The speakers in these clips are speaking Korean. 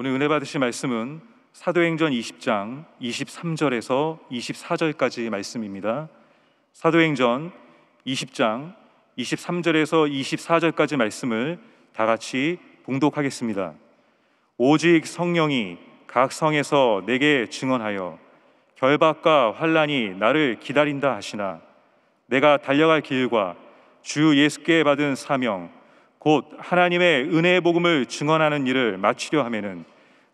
오늘 은혜 받으실 말씀은 사도행전 20장 23절에서 24절까지 말씀입니다. 사도행전 20장 23절에서 24절까지 말씀을 다 같이 봉독하겠습니다. 오직 성령이 각 성에서 내게 증언하여 결박과 환난이 나를 기다린다 하시나 내가 달려갈 길과 주 예수께 받은 사명 곧 하나님의 은혜의 복음을 증언하는 일을 마치려 하면은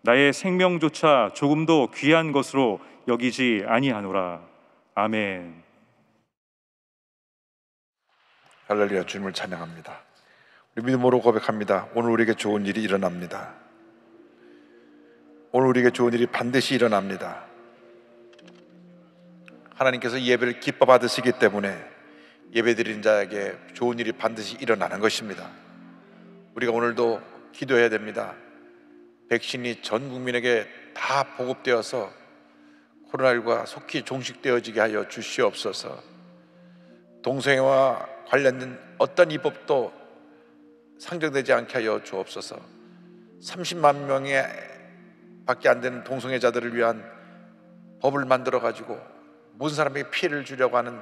나의 생명조차 조금도 귀한 것으로 여기지 아니하노라. 아멘. 할렐루야. 주님을 찬양합니다. 우리 믿음으로 고백합니다. 오늘 우리에게 좋은 일이 일어납니다. 오늘 우리에게 좋은 일이 반드시 일어납니다. 하나님께서 예배를 기뻐 받으시기 때문에 예배드리는 자에게 좋은 일이 반드시 일어나는 것입니다. 우리가 오늘도 기도해야 됩니다. 백신이 전 국민에게 다 보급되어서 코로나19가 속히 종식되어지게 하여 주시옵소서. 동성애와 관련된 어떤 위법도 상정되지 않게 하여 주옵소서. 30만 명의 밖에 안 되는 동성애자들을 위한 법을 만들어 가지고 모든 사람에게 피해를 주려고 하는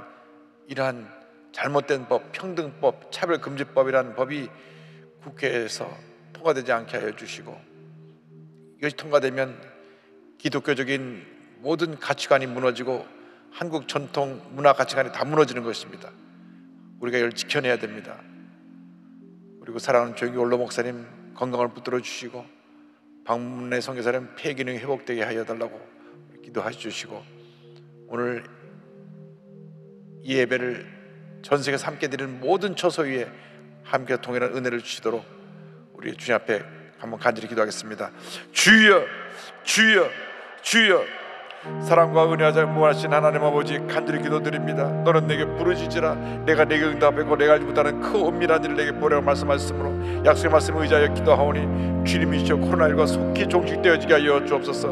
이러한 잘못된 법, 평등법, 차별금지법이라는 법이 국회에서 통과되지 않게 하여 주시고, 이것이 통과되면 기독교적인 모든 가치관이 무너지고 한국 전통 문화 가치관이 다 무너지는 것입니다. 우리가 이걸 지켜내야 됩니다. 그리고 사랑하는 조영기 원로 목사님 건강을 붙들어 주시고 방문의 선교사님 폐기능이 회복되게 하여 달라고 기도해 주시고, 오늘 이 예배를 전 세계에서 함께 드리는 모든 처소 위에 함께 동일한 은혜를 주시도록 우리 주님 앞에 한번 간절히 기도하겠습니다. 주여, 주여, 주여. 사랑과 은혜하자 무한하신 하나님 아버지, 간절히 기도드립니다. 너는 내게 부르짖으라 내가 내게 응답하고 내가 알지 못하는 그 엄밀한 일을 내게 보라고 말씀하셨으므로 약속의 말씀을 의지하여 기도하오니 주님이시여 코로나19가 속히 종식되어지게 하여 주옵소서.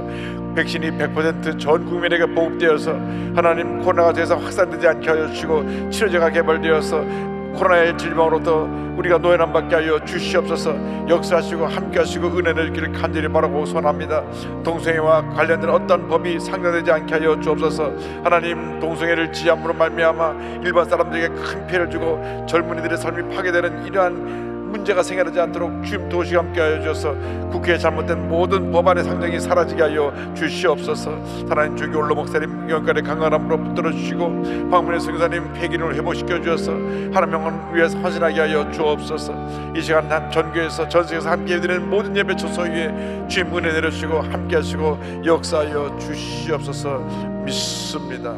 백신이 100% 전 국민에게 보급되어서 하나님 코로나가 더 이상 확산되지 않게 하여 주시고 치료제가 개발되어서 코로나의 질병으로부터 우리가 노예남 받게 하여 주시옵소서. 역사하시고 함께하시고 은혜 내리기를 간절히 바라고 소원합니다. 동성애와 관련된 어떤 법이 상정되지 않게 하여 주옵소서. 하나님, 동성애를 지함으로 말미암아 일반 사람들에게 큰 피해를 주고 젊은이들의 삶이 파괴되는 이러한 문제가 생겨나지 않도록 주님 도우시고 함께 하여 주셔서 국회에 잘못된 모든 법안의 상정이 사라지게 하여 주시옵소서. 하나님, 주기 원로 목사님 영혼의 강건함으로 붙들어 주시고 방문의 선교사님 폐기능을 회복시켜 주셔서 하나님 영혼 위해서 헌신하게 하여 주옵소서. 이 시간 한 전교에서 전 세계에서 함께 해드리는 모든 예배 처소 위에 주님 은혜 내려주시고 함께 하시고 역사하여 주시옵소서. 믿습니다.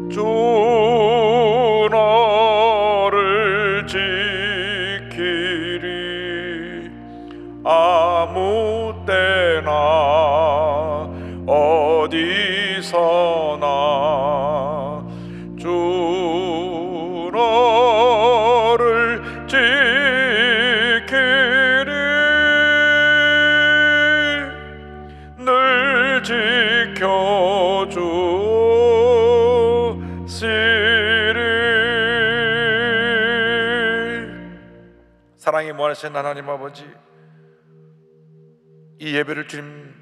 주 너를 지키리 아무 때나 어디서나 주 너를 지키리 늘 지켜주시리. 사랑이 무한하신 하나님 아버지, 이 예배를 주님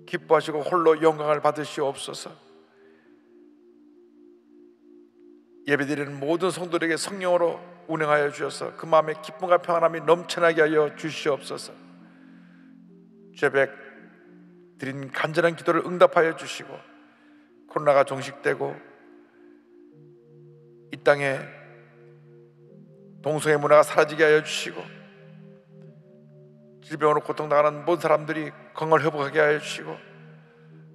기뻐하시고 홀로 영광을 받으시옵소서. 예배드리는 모든 성도들에게 성령으로 운행하여 주셔서 그 마음에 기쁨과 평안함이 넘쳐나게 하여 주시옵소서. 죄백 드린 간절한 기도를 응답하여 주시고 코로나가 종식되고 이 땅에 동성애 문화가 사라지게 하여 주시고 질병으로 고통당하는 모든 사람들이 건강을 회복하게 하여 주시고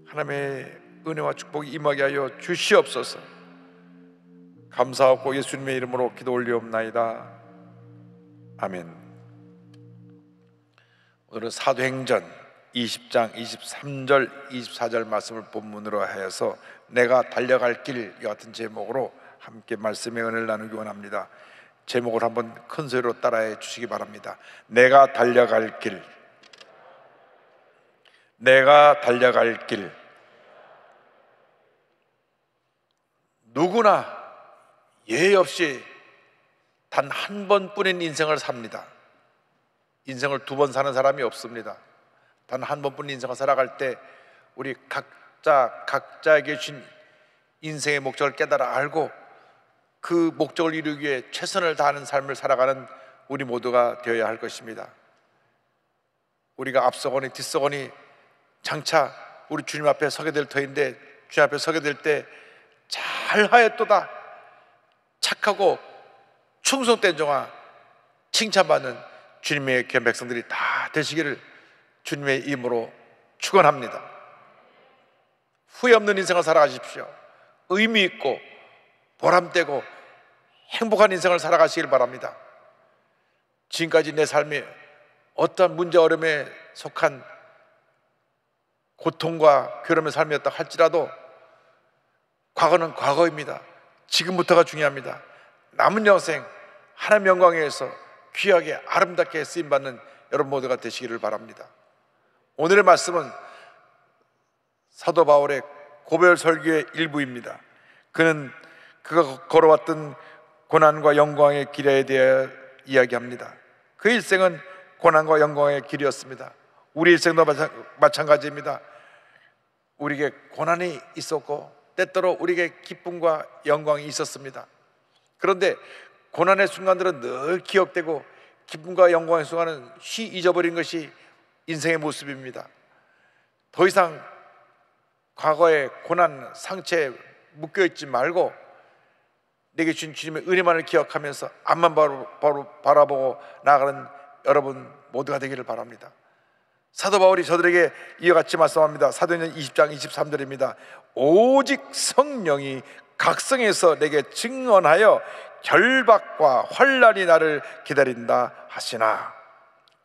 하나님의 은혜와 축복이 임하게 하여 주시옵소서. 감사하고 예수님의 이름으로 기도 올리옵나이다. 아멘. 오늘은 사도행전 20장 23절 24절 말씀을 본문으로 하여서 내가 달려갈 길 같은 제목으로 함께 말씀의 은혜를 나누기 원합니다. 제목을 한번 큰 소리로 따라해 주시기 바랍니다. 내가 달려갈 길, 내가 달려갈 길. 누구나 예의 없이 단 한 번뿐인 인생을 삽니다. 인생을 두 번 사는 사람이 없습니다. 단 한 번뿐인 인생을 살아갈 때 우리 각자에게 주신 인생의 목적을 깨달아 알고 그 목적을 이루기 위해 최선을 다하는 삶을 살아가는 우리 모두가 되어야 할 것입니다. 우리가 앞서거니 뒤서거니 장차 우리 주님 앞에 서게 될 터인데, 주님 앞에 서게 될 때 잘하였도다, 착하고 충성된 종아, 칭찬받는 주님의 귀한 백성들이 다 되시기를 주님의 이름으로 축원합니다. 후회 없는 인생을 살아가십시오. 의미 있고 보람되고 행복한 인생을 살아가시길 바랍니다. 지금까지 내 삶이 어떠한 문제 어려움에 속한 고통과 괴로움의 삶이었다 할지라도 과거는 과거입니다. 지금부터가 중요합니다. 남은 영생 하나님의 영광에 의해서 귀하게 아름답게 쓰임받는 여러분 모두가 되시기를 바랍니다. 오늘의 말씀은 사도 바울의 고별 설교의 일부입니다. 그가 걸어왔던 고난과 영광의 길에 대해 이야기합니다. 그 일생은 고난과 영광의 길이었습니다. 우리 일생도 마찬가지입니다. 우리에게 고난이 있었고 때때로 우리에게 기쁨과 영광이 있었습니다. 그런데 고난의 순간들은 늘 기억되고 기쁨과 영광의 순간은 쉬 잊어버린 것이 인생의 모습입니다. 더 이상 과거의 고난 상처에 묶여있지 말고 내게 주신 주님의 은혜만을 기억하면서 앞만 바로 바라보고 나아가는 여러분 모두가 되기를 바랍니다. 사도 바울이 저들에게 이와 같이 말씀합니다. 사도행전 20장 23절입니다. 오직 성령이 각성해서 내게 증언하여 결박과 환난이 나를 기다린다 하시나.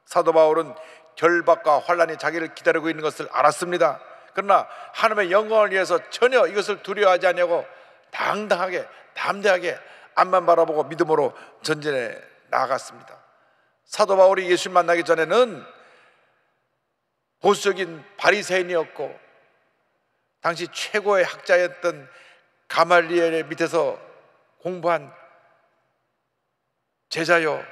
사도 바울은 결박과 환난이 자기를 기다리고 있는 것을 알았습니다. 그러나 하나님의 영광을 위해서 전혀 이것을 두려워하지 않냐고 당당하게 담대하게 앞만 바라보고 믿음으로 전진해 나아갔습니다. 사도 바울이 예수를 만나기 전에는 보수적인 바리새인이었고 당시 최고의 학자였던 가말리엘의 밑에서 공부한 제자요,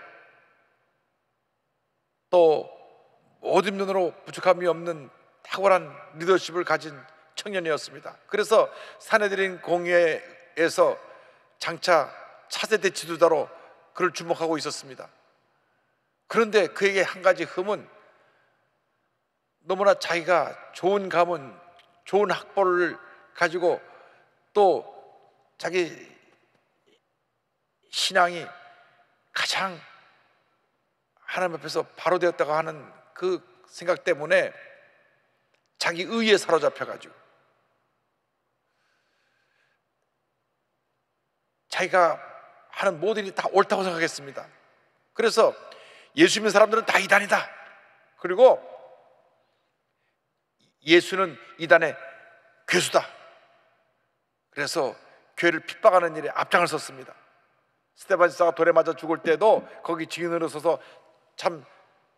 또 모든 면으로 부족함이 없는 탁월한 리더십을 가진 청년이었습니다. 그래서 사내들인 공회에서 장차 차세대 지도자로 그를 주목하고 있었습니다. 그런데 그에게 한 가지 흠은 너무나 자기가 좋은 가문, 좋은 학벌을 가지고 또 자기 신앙이 가장 하나님 앞에서 바로 되었다고 하는 그 생각 때문에 자기 의에 사로잡혀가지고 자기가 하는 모든 일이 다 옳다고 생각했습니다. 그래서 예수 믿는 사람들은 다 이단이다, 그리고 예수는 이단의 괴수다, 그래서 교회를 핍박하는 일에 앞장을 섰습니다. 스데반 지사가 돌에 맞아 죽을 때도 거기 증인으로 서서 참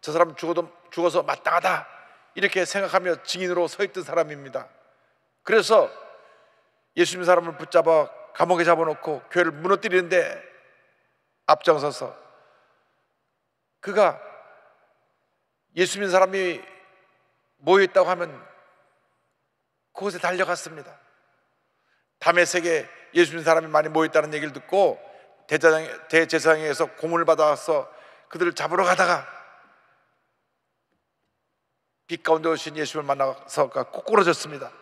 저 사람 죽어서 마땅하다 이렇게 생각하며 증인으로 서 있던 사람입니다. 그래서 예수 믿는 사람을 붙잡아 감옥에 잡아놓고 교회를 무너뜨리는데 앞장서서 그가 예수 믿는 사람이 모여있다고 하면 그곳에 달려갔습니다. 다메섹에 예수 믿는 사람이 많이 모여있다는 얘기를 듣고 대제사장에서 고문을 받아서 그들을 잡으러 가다가 빛 가운데 오신 예수를 만나서 꼬꾸러졌습니다.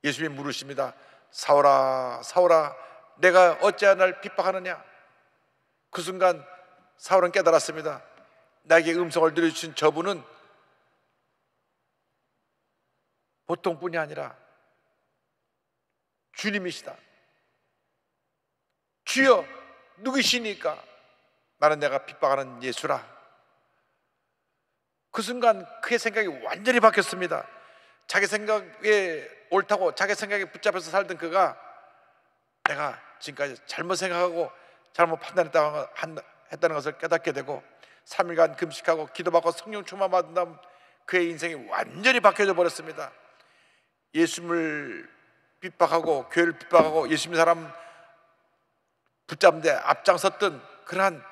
예수님이 물으십니다. 사울아, 사울아, 내가 어찌하여 날 핍박하느냐? 그 순간 사울은 깨달았습니다. 나에게 음성을 들려주신 저분은 보통뿐이 아니라 주님이시다. 주여, 누구시니까? 나는 내가 핍박하는 예수라. 그 순간 그의 생각이 완전히 바뀌었습니다. 자기 생각에 옳다고 자기 생각에 붙잡혀서 살던 그가 내가 지금까지 잘못 생각하고 잘못 판단했다는 것을 깨닫게 되고 3일간 금식하고 기도받고 성령 충만 받은 다음 그의 인생이 완전히 바뀌어져 버렸습니다. 예수님을 핍박하고 교회를 핍박하고 예수 믿는 사람 붙잡는 데 앞장섰던 그러한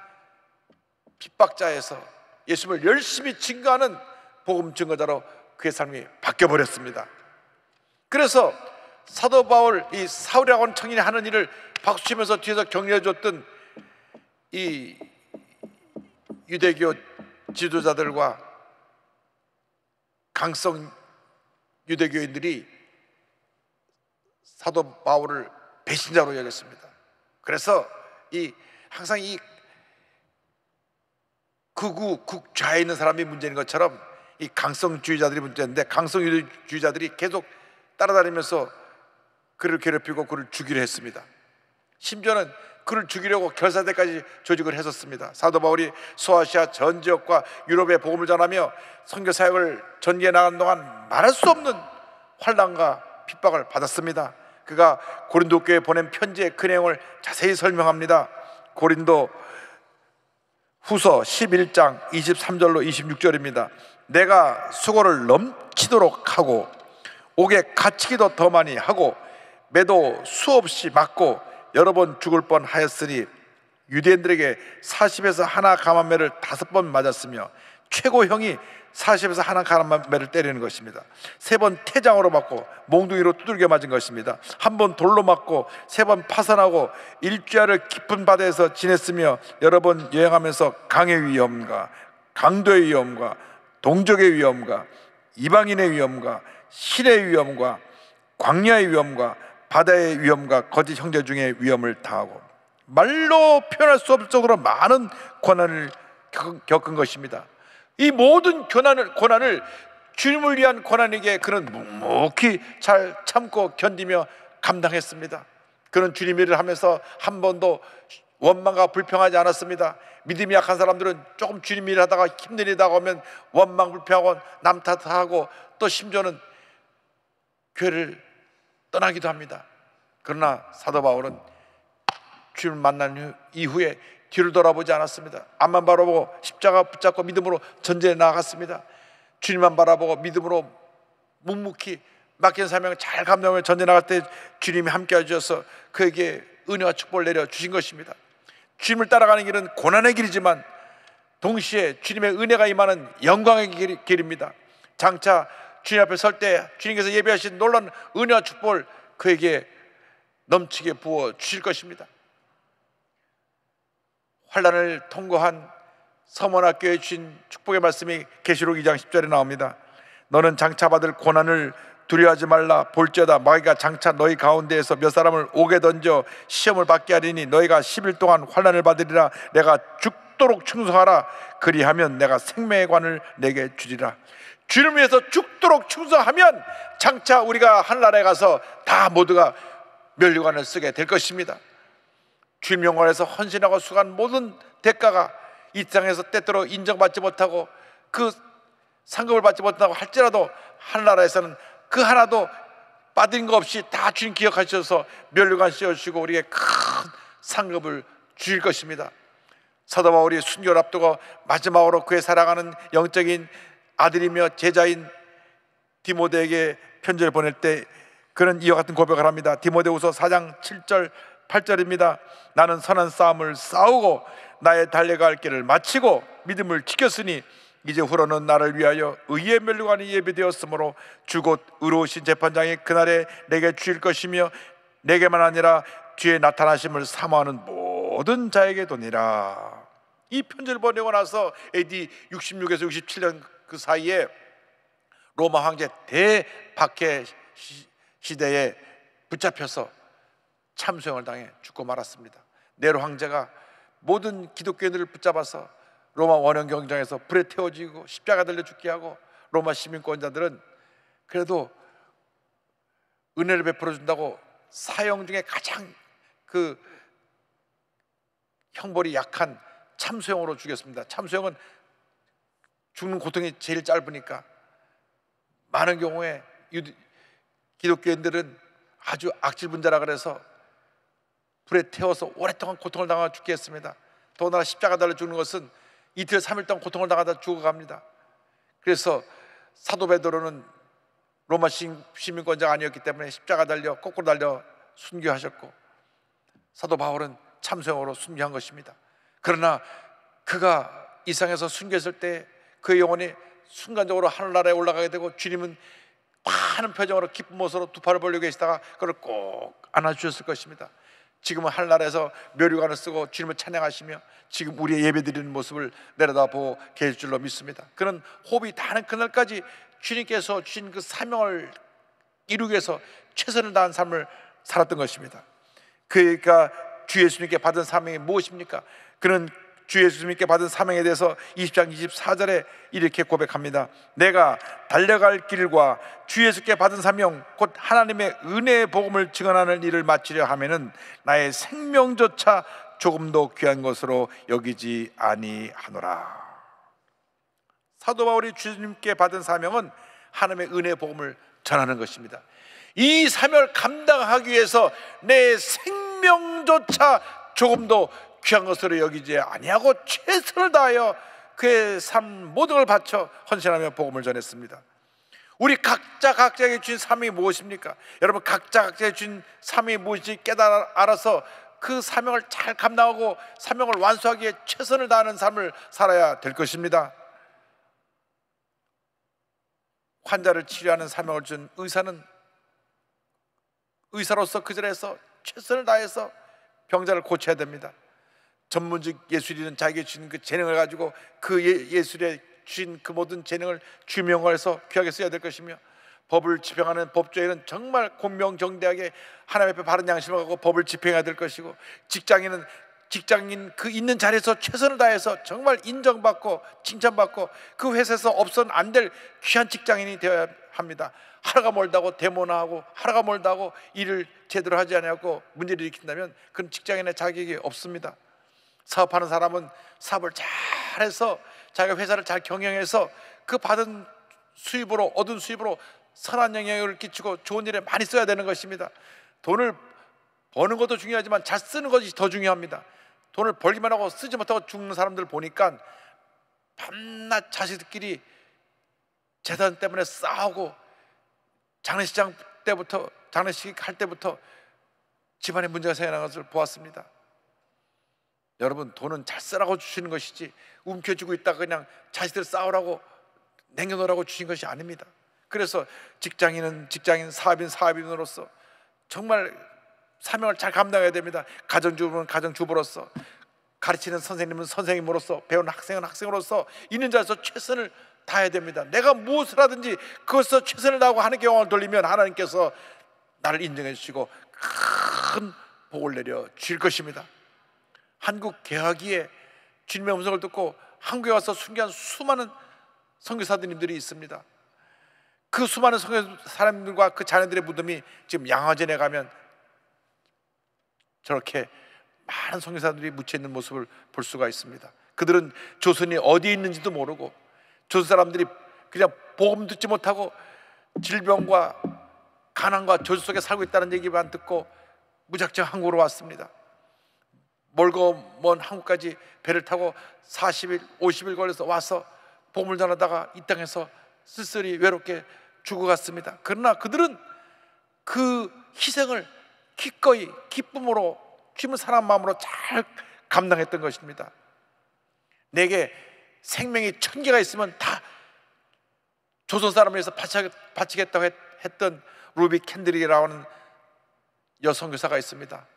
핍박자에서 예수님을 열심히 증거하는 복음 증거자로 그의 삶이 바뀌어 버렸습니다. 그래서 사도 바울, 이 사울이라고 하는 청년이 하는 일을 박수치면서 뒤에서 격려해 줬던 이 유대교 지도자들과 강성 유대교인들이 사도 바울을 배신자로 여겼습니다. 그래서 항상 이 극우 극좌에 있는 사람이 문제인 것처럼 이 강성주의자들이 문제인데, 강성주의자들이 계속 따라다니면서 그를 괴롭히고 그를 죽이려 했습니다. 심지어는 그를 죽이려고 결사대까지 조직을 했었습니다. 사도 바울이 소아시아 전 지역과 유럽에 복음을 전하며 선교 사역을 전개해 나가는 동안 말할 수 없는 환난과 핍박을 받았습니다. 그가 고린도 교회에 보낸 편지의 그 내용을 자세히 설명합니다. 고린도 후서 11장 23절로 26절입니다. 내가 수고를 넘치도록 하고 옥에 갇히기도 더 많이 하고 매도 수없이 맞고 여러 번 죽을 뻔하였으니 유대인들에게 40에서 하나 감한매를 5번 맞았으며 최고형이 40에서 하나 감한매를 때리는 것입니다. 3번 태장으로 맞고 몽둥이로 두들겨 맞은 것입니다. 1번 돌로 맞고 3번 파산하고 일주야를 깊은 바다에서 지냈으며 여러 번 여행하면서 강의 위험과 강도의 위험과 동족의 위험과 이방인의 위험과 신의 위험과 광야의 위험과 바다의 위험과 거짓 형제 중의 위험을 당하고 말로 표현할 수 없을 정도로 많은 고난을 겪은 것입니다. 이 모든 고난을 주님을 위한 고난에게 그는 묵묵히 잘 참고 견디며 감당했습니다. 그는 주님 일을 하면서 한 번도 원망과 불평하지 않았습니다. 믿음이 약한 사람들은 조금 주님 일을 하다가 힘든 일이 다가오면 원망 불평하고 남 탓하고 또 심지어는 교회를 떠나기도 합니다. 그러나 사도 바울은 주님을 만난 이후에 뒤를 돌아보지 않았습니다. 앞만 바라보고 십자가 붙잡고 믿음으로 전쟁에 나아갔습니다. 주님만 바라보고 믿음으로 묵묵히 맡긴 사명을 잘 감당하며 전쟁에 나갈 때 주님이 함께 해주셔서 그에게 은혜와 축복을 내려 주신 것입니다. 주님을 따라가는 길은 고난의 길이지만 동시에 주님의 은혜가 임하는 영광의 길입니다. 장차 주님 앞에 설 때 주님께서 예비하신 놀라운 은혜와 축복을 그에게 넘치게 부어 주실 것입니다. 환난을 통과한 서문학교에 주신 축복의 말씀이 계시록 2장 10절에 나옵니다. 너는 장차 받을 고난을 두려워하지 말라. 볼지어다 마귀가 장차 너희 가운데에서 몇 사람을 옥에 던져 시험을 받게 하리니 너희가 10일 동안 환난을 받으리라. 내가 죽도록 충성하라. 그리하면 내가 생명의 관을 내게 주리라. 주를 위해서 죽도록 충성하면 장차 우리가 하늘나라에 가서 다 모두가 면류관을 쓰게 될 것입니다. 주님 영광에서 헌신하고 수고한 모든 대가가 이 땅에서 때때로 인정받지 못하고 그 상급을 받지 못하고 할지라도 하늘나라에서는 그 하나도 빠진 거 없이 다 주님 기억하셔서 면류관 씌워주시고 우리에게 큰 상급을 주실 것입니다. 사도 바울이 순교를 앞두고 마지막으로 그의 사랑하는 영적인 아들이며 제자인 디모데에게 편지를 보낼 때 그는 이와 같은 고백을 합니다. 디모데후서 4장 7절 8절입니다. 나는 선한 싸움을 싸우고 나의 달려갈 길을 마치고 믿음을 지켰으니 이제 후로는 나를 위하여 의의 면류관이 예비되었으므로 주곧 의로우신 재판장이 그날에 내게 주실 것이며 내게만 아니라 뒤에 나타나심을 사모하는 모든 자에게 도니라. 이 편지를 보내고 나서 AD 66에서 67년 그 사이에 로마 황제 대박해 시대에 붙잡혀서 참수형을 당해 죽고 말았습니다. 네로 황제가 모든 기독교인들을 붙잡아서 로마 원형 경장에서 불에 태워지고 십자가 달려 죽게 하고 로마 시민권자들은 그래도 은혜를 베풀어 준다고 사형 중에 가장 그 형벌이 약한 참수형으로 죽였습니다. 참수형은 죽는 고통이 제일 짧으니까 많은 경우에 기독교인들은 아주 악질분자라 그래서 불에 태워서 오랫동안 고통을 당하고 죽게 했습니다. 더군다나 십자가 달려 죽는 것은 이틀 3일 동안 고통을 당하다 죽어갑니다. 그래서 사도 베드로는 로마 시민권자가 아니었기 때문에 십자가 달려 거꾸로 달려 순교하셨고 사도 바울은 참수형으로 순교한 것입니다. 그러나 그가 이 세상에서 순교했을 때 그의 영혼이 순간적으로 하늘나라에 올라가게 되고, 주님은 많은 표정으로 기쁜 모습으로 두 팔을 벌리고 계시다가 그걸 꼭 안아주셨을 것입니다. 지금은 하늘나라에서 묘류관을 쓰고 주님을 찬양하시며 지금 우리의 예배드리는 모습을 내려다보고 계실 줄로 믿습니다. 그런 호흡이 다하는 그날까지 주님께서 주신 그 사명을 이루기 위해서 최선을 다한 삶을 살았던 것입니다. 그러니까 주 예수님께 받은 사명이 무엇입니까? 그는 주 예수님께 받은 사명에 대해서 20장 24절에 이렇게 고백합니다. 내가 달려갈 길과 주 예수께 받은 사명 곧 하나님의 은혜의 복음을 증언하는 일을 마치려 하면은 나의 생명조차 조금도 귀한 것으로 여기지 아니하노라. 사도 바울이 주님께 받은 사명은 하나님의 은혜의 복음을 전하는 것입니다. 이 사명을 감당하기 위해서 내 생명조차 조금도 귀한 것으로 여기지 아니하고 최선을 다하여 그의 삶 모든 걸 바쳐 헌신하며 복음을 전했습니다. 우리 각자에게 주신 사명이 무엇입니까? 여러분, 각자에게 주신 사명이 무엇인지 깨달아 알아서 그 사명을 잘 감당하고 사명을 완수하기 위해 최선을 다하는 삶을 살아야 될 것입니다. 환자를 치료하는 사명을 준 의사는 의사로서 그 자리에서 최선을 다해서 병자를 고쳐야 됩니다. 전문직 예술인은 자기에게 주신 그 재능을 가지고 그 예술에 주신 그 모든 재능을 주명화해서 귀하게 써야 될 것이며, 법을 집행하는 법조인은 정말 공명정대하게 하나님 앞에 바른 양심을 갖고 법을 집행해야 될 것이고, 직장인은 직장인 그 있는 자리에서 최선을 다해서 정말 인정받고 칭찬받고 그 회사에서 없어는 안 될 귀한 직장인이 되어야 합니다. 하루가 멀다고 데모나하고 하루가 멀다고 일을 제대로 하지 않고 문제를 일으킨다면 그건 직장인의 자격이 없습니다. 사업하는 사람은 사업을 잘해서 자기가 회사를 잘 경영해서 그 받은 수입으로, 얻은 수입으로 선한 영향을 끼치고 좋은 일에 많이 써야 되는 것입니다. 돈을 버는 것도 중요하지만 잘 쓰는 것이 더 중요합니다. 돈을 벌기만 하고 쓰지 못하고 죽는 사람들 보니까 밤낮 자식들끼리 재산 때문에 싸우고, 장례식 할 때부터 집안에 문제가 생겨나는 것을 보았습니다. 여러분, 돈은 잘 쓰라고 주시는 것이지 움켜쥐고 있다가 그냥 자식들 싸우라고 남겨놓으라고 주신 것이 아닙니다. 그래서 직장인은 직장인, 사업인 사업인으로서 정말 사명을 잘 감당해야 됩니다. 가정주부는 가정주부로서, 가르치는 선생님은 선생님으로서, 배우는 학생은 학생으로서 있는 자리에서 최선을 다해야 됩니다. 내가 무엇을 하든지 그것에서 최선을 다하고 하나님께 영광을 돌리면 하나님께서 나를 인정해 주시고 큰 복을 내려 주실 것입니다. 한국 개화기에 주님의 음성을 듣고 한국에 와서 순교한 수많은 선교사님들이 있습니다. 그 수많은 선교사님들과 그 자녀들의 무덤이 지금 양화전에 가면 저렇게 많은 선교사들이 묻혀있는 모습을 볼 수가 있습니다. 그들은 조선이 어디에 있는지도 모르고, 조선 사람들이 그냥 복음 듣지 못하고 질병과 가난과 저주 속에 살고 있다는 얘기만 듣고 무작정 한국으로 왔습니다. 멀고 먼 한국까지 배를 타고 40일, 50일 걸려서 와서 복음을 전하다가 이 땅에서 쓸쓸히 외롭게 죽어갔습니다. 그러나 그들은 그 희생을 기꺼이 기쁨으로 주님을 사랑하는 마음으로 잘 감당했던 것입니다. 내게 생명이 1000개가 있으면 다 조선 사람을 위해서 바치겠다고 했던 루비 캔들이라고 하는 여성교사가 있습니다.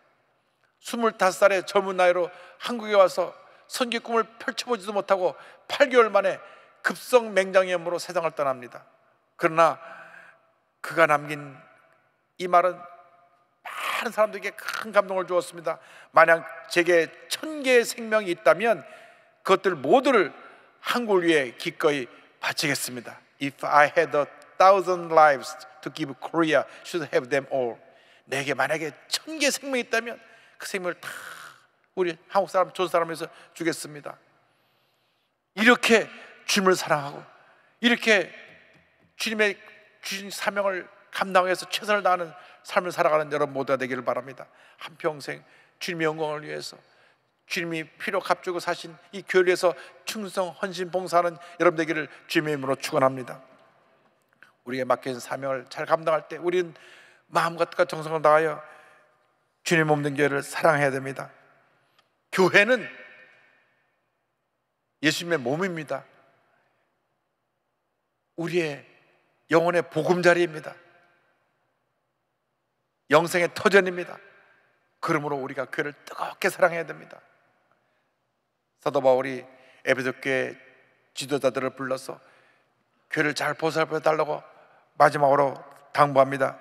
25살의 젊은 나이로 한국에 와서 선교 꿈을 펼쳐보지도 못하고 8개월 만에 급성 맹장염으로 세상을 떠납니다. 그러나 그가 남긴 이 말은 많은 사람들에게 큰 감동을 주었습니다. 만약 제게 1000개의 생명이 있다면 그것들 모두를 한국을 위해 기꺼이 바치겠습니다. If I had 1,000 lives to give Korea, should have them all. 내게 만약에 1000개의 생명이 있다면 그 생명을 다 우리 한국 사람, 조선 사람에서 주겠습니다. 이렇게 주님을 사랑하고 이렇게 주님의 주신 사명을 감당하기 위해서 최선을 다하는 삶을 살아가는 여러분 모두가 되기를 바랍니다. 한평생 주님의 영광을 위해서, 주님이 피로 값주고 사신 이 교회를 위해서 충성, 헌신, 봉사하는 여러분 되기를 주님의 이름으로 축원합니다. 우리에게 맡겨진 사명을 잘 감당할 때 우리는 마음과 뜻과 정성을 다하여 주님 몸된 교회를 사랑해야 됩니다. 교회는 예수님의 몸입니다. 우리의 영혼의 보금자리입니다. 영생의 터전입니다. 그러므로 우리가 교회를 뜨겁게 사랑해야 됩니다. 사도 바울이 에베소 교회 지도자들을 불러서 교회를 잘 보살펴 달라고 마지막으로 당부합니다.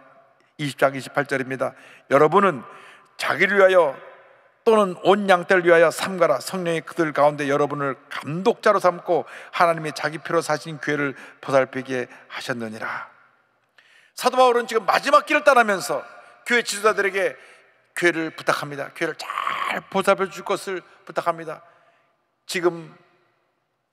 20장 28절입니다. 여러분은 자기를 위하여 또는 온 양떼를 위하여 삼가라. 성령이 그들 가운데 여러분을 감독자로 삼고 하나님이 자기 피로 사신 교회를 보살피게 하셨느니라. 사도 바울은 지금 마지막 길을 떠나면서 교회 지도자들에게 교회를 부탁합니다. 교회를 잘 보살펴 줄 것을 부탁합니다. 지금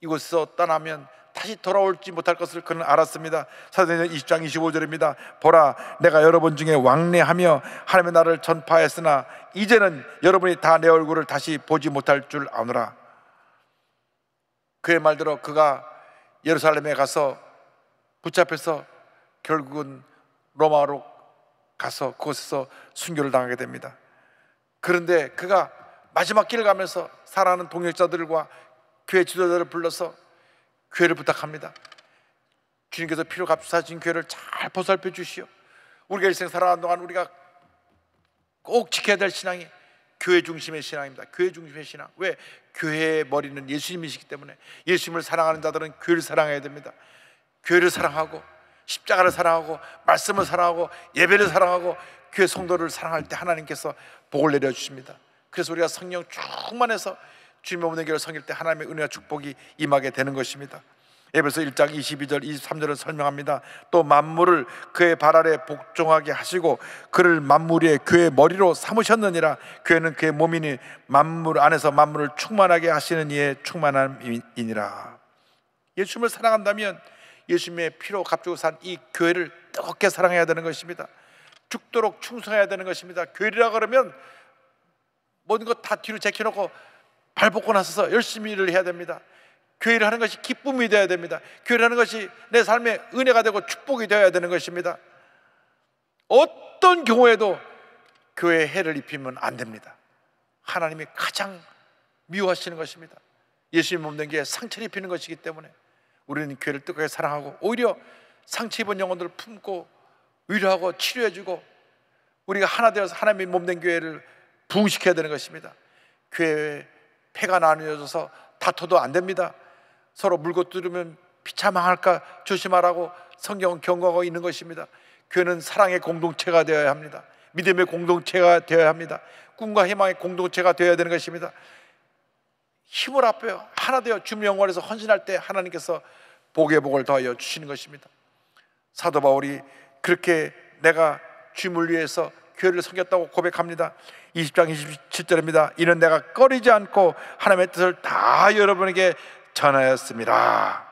이곳에서 떠나면 다시 돌아올지 못할 것을 그는 알았습니다. 사도행전 20장 25절입니다. 보라, 내가 여러분 중에 왕래하며 하나님의 나라를 전파했으나 이제는 여러분이 다 내 얼굴을 다시 보지 못할 줄 아노라. 그의 말대로 그가 예루살렘에 가서 붙잡혀서 결국은 로마로 가서 그곳에서 순교를 당하게 됩니다. 그런데 그가 마지막 길을 가면서 사랑하는 동역자들과 교회 지도자들을 불러서 교회를 부탁합니다. 주님께서 피로 값사신 교회를 잘 보살펴 주시오. 우리가 일생 살아가는 동안 우리가 꼭 지켜야 될 신앙이 교회 중심의 신앙입니다. 교회 중심의 신앙. 왜? 교회의 머리는 예수님이시기 때문에 예수님을 사랑하는 자들은 교회를 사랑해야 됩니다. 교회를 사랑하고 십자가를 사랑하고 말씀을 사랑하고 예배를 사랑하고 교회 성도를 사랑할 때 하나님께서 복을 내려주십니다. 그래서 우리가 성령 충만해서 주님의 없는 교회를 섬길 때 하나님의 은혜와 축복이 임하게 되는 것입니다. 에베소 1장 22절 23절은 설명합니다. 또 만물을 그의 발 아래 복종하게 하시고 그를 만물 위에 교회의 머리로 삼으셨느니라. 교회는 그의 몸이니 만물 안에서 만물을 충만하게 하시는 이의 충만함이니라. 예수님을 사랑한다면 예수님의 피로 값주고 산 이 교회를 뜨겁게 사랑해야 되는 것입니다. 죽도록 충성해야 되는 것입니다. 교회라 그러면 모든 것 다 뒤로 제껴놓고 발 벗고 나서서 열심히 일을 해야 됩니다. 교회를 하는 것이 기쁨이 되어야 됩니다. 교회를 하는 것이 내 삶의 은혜가 되고 축복이 되어야 되는 것입니다. 어떤 경우에도 교회에 해를 입히면 안 됩니다. 하나님이 가장 미워하시는 것입니다. 예수님 몸된 게 상처를 입히는 것이기 때문에 우리는 교회를 뜨겁게 사랑하고 오히려 상처 입은 영혼들을 품고 위로하고 치료해주고 우리가 하나 되어서 하나님의 몸된 교회를 부흥시켜야 되는 것입니다. 교회에 패가 나뉘어져서 다퉈도 안 됩니다. 서로 물고 뜯으면 피차 망할까 조심하라고 성경은 경고하고 있는 것입니다. 교회는 사랑의 공동체가 되어야 합니다. 믿음의 공동체가 되어야 합니다. 꿈과 희망의 공동체가 되어야 되는 것입니다. 힘을 합해요. 하나 되어 주님의 영광에서 헌신할 때 하나님께서 복의 복을 더하여 주시는 것입니다. 사도 바울이 그렇게 내가 주님을 위해서 교회를 섬겼다고 고백합니다. 20장 27절입니다. 이는 내가 꺼리지 않고 하나님의 뜻을 다 여러분에게 전하였습니다.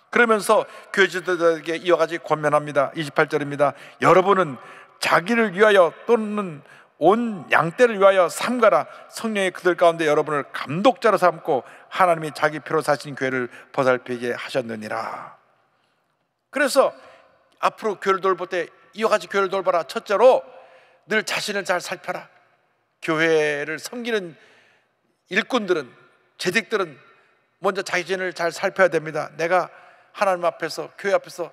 그러면서 교회 지도자들에게 이와 같이 권면합니다. 28절입니다. 여러분은 자기를 위하여 또는 온 양떼를 위하여 삼가라. 성령이 그들 가운데 여러분을 감독자로 삼고 하나님이 자기 피로 사신 교회를 보살피게 하셨느니라. 그래서 앞으로 교회를 돌볼 때 이와 같이 교회를 돌봐라. 첫째로 늘 자신을 잘 살펴라. 교회를 섬기는 일꾼들은, 재직들은 먼저 자신을 잘 살펴야 됩니다. 내가 하나님 앞에서, 교회 앞에서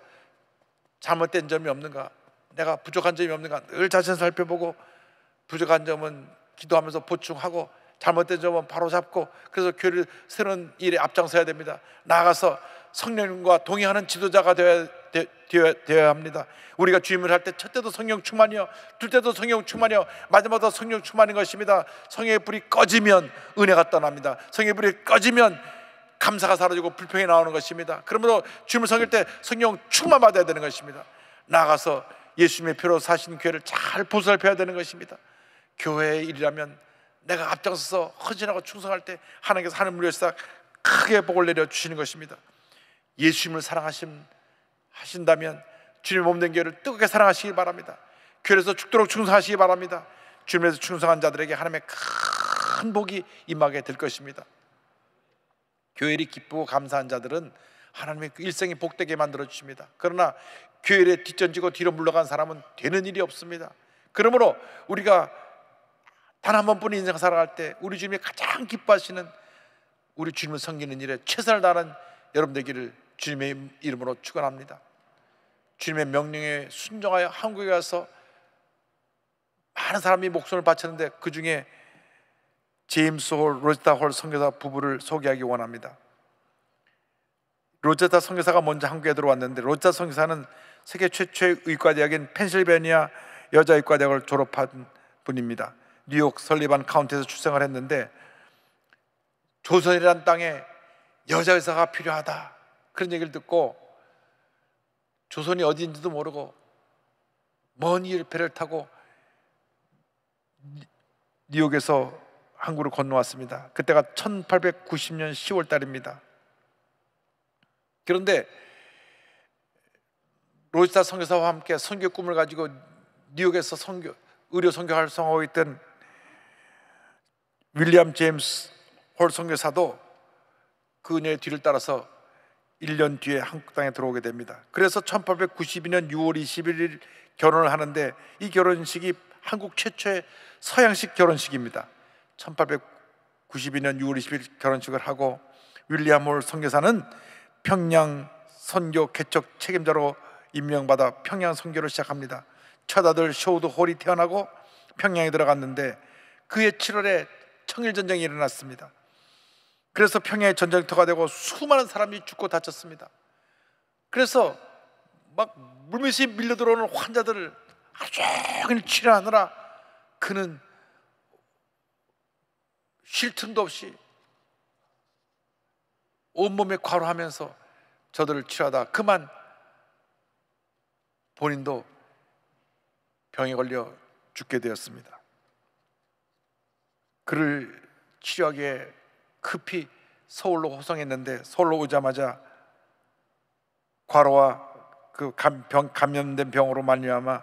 잘못된 점이 없는가, 내가 부족한 점이 없는가 늘 자신을 살펴보고 부족한 점은 기도하면서 보충하고 잘못된 점은 바로잡고 그래서 교회를 새로운 일에 앞장서야 됩니다. 나아가서 성령님과 동의하는 지도자가 되어야 합니다. 우리가 주임을 할 때 첫째도 성령 충만이요, 둘째도 성령 충만이요, 마지막도 성령 충만인 것입니다. 성령의 불이 꺼지면 은혜가 떠납니다. 성령의 불이 꺼지면 감사가 사라지고 불평이 나오는 것입니다. 그러므로 주임을 섬길 때 성령 충만 받아야 되는 것입니다. 나아가서 예수님의 피로 사신 교회를 잘 보살펴야 되는 것입니다. 교회의 일이라면 내가 앞장서서 헌신하고 충성할 때 하나님께서 하늘을 위해서 크게 복을 내려 주시는 것입니다. 예수님을 사랑하신다면 주님 몸된 교회를 뜨겁게 사랑하시기 바랍니다. 교회에서 죽도록 충성하시기 바랍니다. 주님에서 충성한 자들에게 하나님의 큰 복이 임하게 될 것입니다. 교회를 기쁘고 감사한 자들은 하나님의 일생이 복되게 만들어 주십니다. 그러나 교회에 뒷전지고 뒤로 물러간 사람은 되는 일이 없습니다. 그러므로 우리가 단 한 번뿐인 인생 살아갈 때 우리 주님이 가장 기뻐하시는 우리 주님을 섬기는 일에 최선을 다하는 여러분 되기를 주님의 이름으로 축원합니다. 주님의 명령에 순종하여 한국에 가서 많은 사람이 목숨을 바쳤는데 그 중에 제임스 홀, 로제타 홀 선교사 부부를 소개하기 원합니다. 로제타 선교사가 먼저 한국에 들어왔는데, 로제타 선교사는 세계 최초의 의과대학인 펜실베니아 여자의과대학을 졸업한 분입니다. 뉴욕 설리반 카운티에서 출생을 했는데, 조선이라는 땅에 여자 의사가 필요하다 그런 얘기를 듣고 조선이 어디인지도 모르고 먼 배를 타고 뉴욕에서 한국으로 건너왔습니다. 그때가 1890년 10월 달입니다. 그런데 로제타 선교사와 함께 선교 꿈을 가지고 뉴욕에서 의료 선교 활성화하고 있던 윌리엄 제임스 홀 선교사도 그 은혜의 뒤를 따라서 1년 뒤에 한국 땅에 들어오게 됩니다. 그래서 1892년 6월 21일 결혼을 하는데, 이 결혼식이 한국 최초의 서양식 결혼식입니다. 1892년 6월 20일 결혼식을 하고, 윌리엄 홀 선교사는 평양 선교 개척 책임자로 임명받아 평양 선교를 시작합니다. 첫 아들 쇼우드 홀이 태어나고 평양에 들어갔는데, 그해 7월에 청일전쟁이 일어났습니다. 그래서 평양의 전쟁터가 되고 수많은 사람이 죽고 다쳤습니다. 그래서 막 물밀듯이 밀려들어오는 환자들을 하루 종일 치료하느라 그는 쉴 틈도 없이 온몸에 과로하면서 저들을 치료하다 그만 본인도 병에 걸려 죽게 되었습니다. 그를 치료하기에 급히 서울로 호송했는데, 서울로 오자마자 과로와 그 감염된 병으로 말미암아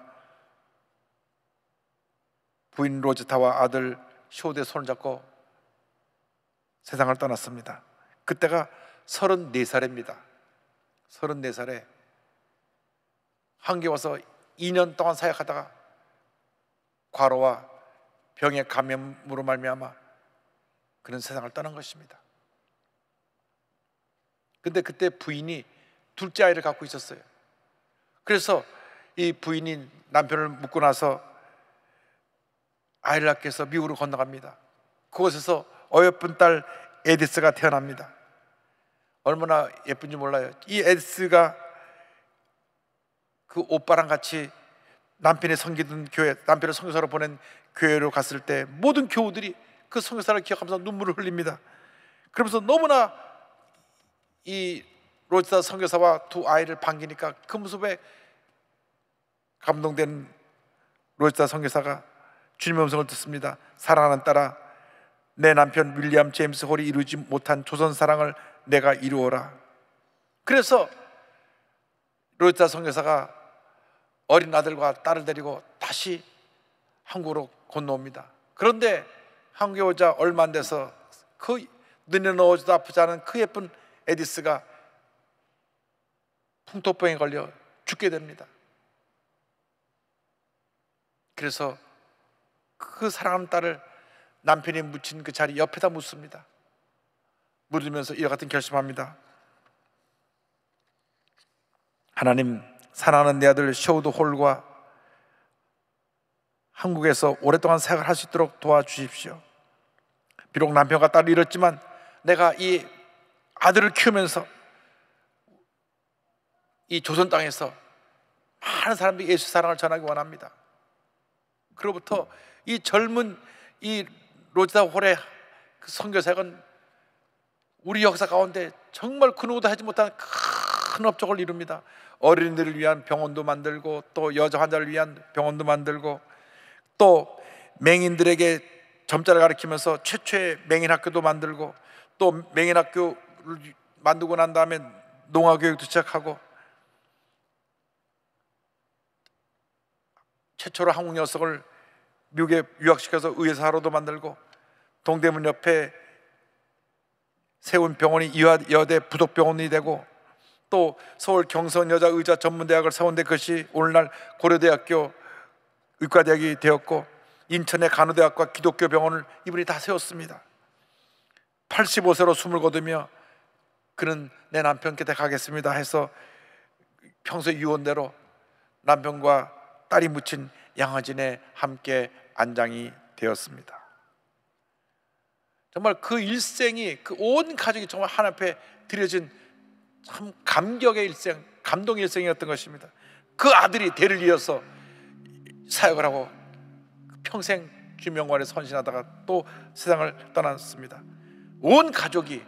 부인 로제타와 아들 쇼우드의 손을 잡고 세상을 떠났습니다. 그때가 34살입니다. 34살에 한국에 와서 2년 동안 사역하다가 과로와 병의 감염으로 말미암아 그는 세상을 떠난 것입니다. 근데 그때 부인이 둘째 아이를 갖고 있었어요. 그래서 이 부인이 남편을 묻고 나서 아이를 낳기 위해서 미국으로 건너갑니다. 그곳에서 어여쁜 딸 에디스가 태어납니다. 얼마나 예쁜지 몰라요. 이 에디스가 그 오빠랑 같이 남편이 섬기던 교회, 남편을 선교사로 보낸 교회로 갔을 때 모든 교우들이 그 선교사를 기억하면서 눈물을 흘립니다. 그러면서 너무나 이 로제타 선교사와 두 아이를 반기니까 그 모습에 감동된 로제타 선교사가 주님의 음성을 듣습니다. 사랑하는 딸아, 내 남편 윌리엄 제임스 홀이 이루지 못한 조선 사랑을 내가 이루어라. 그래서 로제타 선교사가 어린 아들과 딸을 데리고 다시 한국으로 건너옵니다. 그런데 한국에 오자 얼마 안 돼서 그 눈에 넣어줘도 아프지 않은 그 예쁜 에디스가 풍토병에 걸려 죽게 됩니다. 그래서 그 사랑하는 딸을 남편이 묻힌 그 자리 옆에다 묻습니다. 묻으면서 이와 같은 결심합니다. 하나님, 사랑하는 내 아들 쇼우드 홀과 한국에서 오랫동안 생활을 할 수 있도록 도와주십시오. 비록 남편과 딸을 잃었지만 내가 이 아들을 키우면서 이 조선 땅에서 많은 사람들이 예수 사랑을 전하기 원합니다. 그로부터 이 젊은 이 로제타 홀의 그 선교사역은 우리 역사 가운데 정말 그 누구도 하지 못한 큰 업적을 이룹니다. 어린이들을 위한 병원도 만들고, 또 여자 환자를 위한 병원도 만들고, 또 맹인들에게 점자를 가르치면서 최초의 맹인학교도 만들고, 또 맹인학교를 만들고 난 다음에 농아교육도 시작하고, 최초로 한국 녀석을 미국에 유학시켜서 의사로도 만들고, 동대문 옆에 세운 병원이 여대 부독병원이 되고, 또 서울 경선 여자의자 전문대학을 세운데 그것이 오늘날 고려대학교 의과대학이 되었고, 인천의 간호대학과 기독교 병원을 이분이 다 세웠습니다. 85세로 숨을 거두며 그는 내 남편 곁에 가겠습니다 해서 평소 유언대로 남편과 딸이 묻힌 양화진에 함께 안장이 되었습니다. 정말 그 일생이, 그 온 가족이 정말 하나님 앞에 드려진 참 감격의 일생, 감동의 일생이었던 것입니다. 그 아들이 대를 이어서 사역을 하고 평생 주명관에 헌신하다가 또 세상을 떠났습니다. 온 가족이,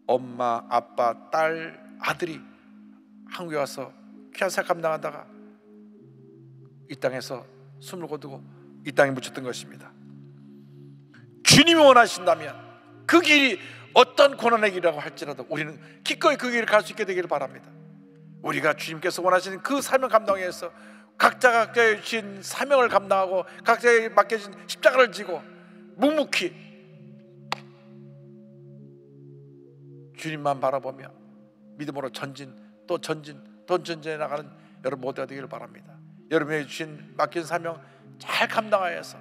엄마, 아빠, 딸, 아들이 한국에 와서 귀한 사역 감당하다가 이 땅에서 숨을 거두고 이 땅에 묻혔던 것입니다. 주님이 원하신다면 그 길이 어떤 고난의 길이라고 할지라도 우리는 기꺼이 그 길을 갈 수 있게 되기를 바랍니다. 우리가 주님께서 원하시는 그 사명 감당에 의해서 각자가 주신 사명을 감당하고 각자에게 맡겨진 십자가를 지고 묵묵히 주님만 바라보며 믿음으로 전진 또 전진해 나가는 여러분 모두가 되기를 바랍니다. 여러분에게 주신 맡긴 사명 잘 감당하여서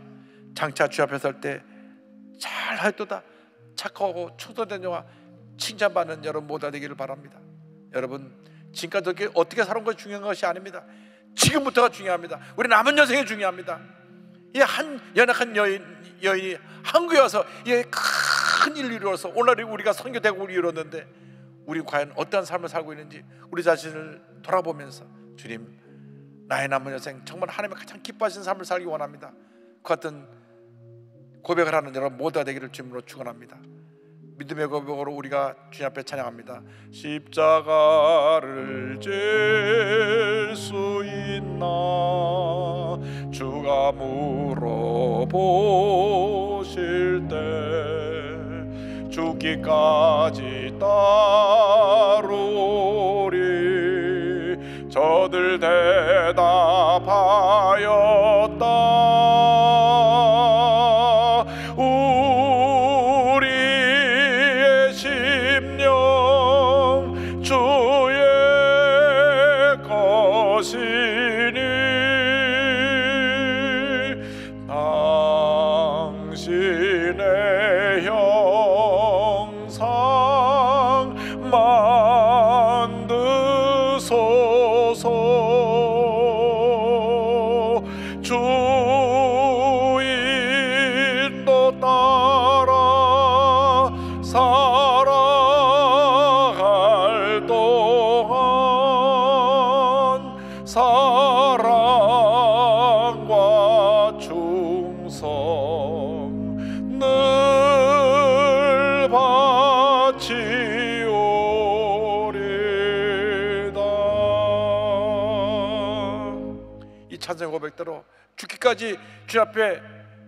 장차 주 앞에 설 때 잘 하였도다 착하고 충성된 영화 칭찬받는 여러분 모두가 되기를 바랍니다. 여러분 지금까지 어떻게 살아온 것이 중요한 것이 아닙니다. 지금부터가 중요합니다. 우리 남은 여생이 중요합니다. 이 한 연약한 여인이 한국에 와서 이 큰 일을 이루어서 오늘 우리가 선교대국을 이뤘는데 우리 과연 어떠한 삶을 살고 있는지 우리 자신을 돌아보면서 주님, 나의 남은 여생 정말 하나님의 가장 기뻐하시는 삶을 살기 원합니다. 그 같은 고백을 하는 여러분 모두가 되기를 주님으로 축원합니다. 믿음의 고백으로 우리가 주님 앞에 찬양합니다. 십자가를 질 수 있나 주가 물어보실 때 죽기까지 따르리 저들 대답하였다. 우리의 심령 주의 것이니 당신의 형상 만드소서. 주 인도 따라 살아갈 동안 사랑과 충성 늘 바치오리다. 이 찬송 고백대로 죽기까지 주 앞에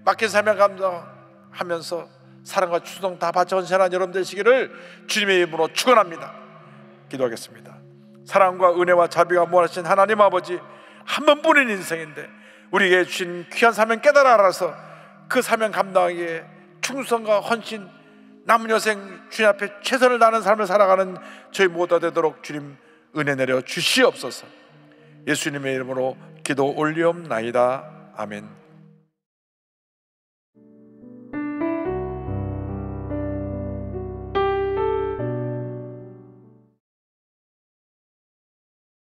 맡긴 사명 감당하면서 사랑과 충성 다 바쳐 헌신한 여러분 되시기를 주님의 이름으로 축원합니다. 기도하겠습니다. 사랑과 은혜와 자비가 무한하신 하나님 아버지, 한 번뿐인 인생인데 우리에게 주신 귀한 사명 깨달아 알아서 그 사명 감당하기에 충성과 헌신, 남은 여생 주님 앞에 최선을 다하는 삶을 살아가는 저희 모두가 되도록 주님 은혜 내려 주시옵소서. 예수님의 이름으로 기도 올리옵나이다. 아멘.